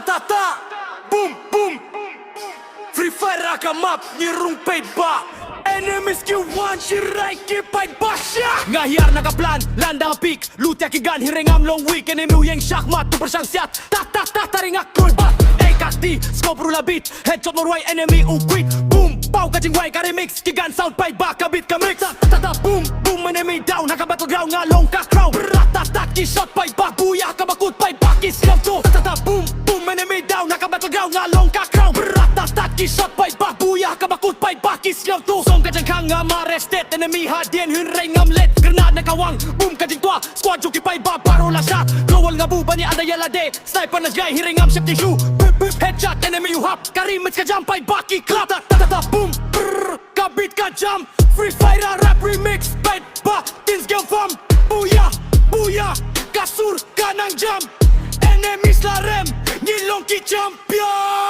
ta boom boom Free Fire raka map ni rumpay ba Enemies Q1 shirai kipay basya Ngahiyar nakaplan landa ang peak Luti akigan hiringam long week Enemy yang shakmat tu bersang siat Tak taringak kurbat Kakti, scope rula beat Headshot morway enemy quit Boom, pau kajing way ka remix Kigan sound pay baka beat ka mix Boom, boom enemy down Haka battleground nga long ka crowd Rataki shot pay bak Buya ka bakut pay bak Islam to Boom, boom enemy down Haka battleground nga long ka crowd Rataki shot pay bak Buya ka bakut pay bak Islam to Song kajang kang nga marestet Enemy hadien hunray ngamlet Grenade na kawang Boom kajing tua Squad juki pay bak Parola shot Glowal nga buba ni ada yalade Sniper na jay hiringam shifting shoe Headshot enemy you hop Karimits ka jump ay baki clap boom brrr Kabit ka jump Free Fire rap remix Bait ba Teiskhem fam Booyah Booyah Kasur ka ng jump Enemies la rem Nilong ki champion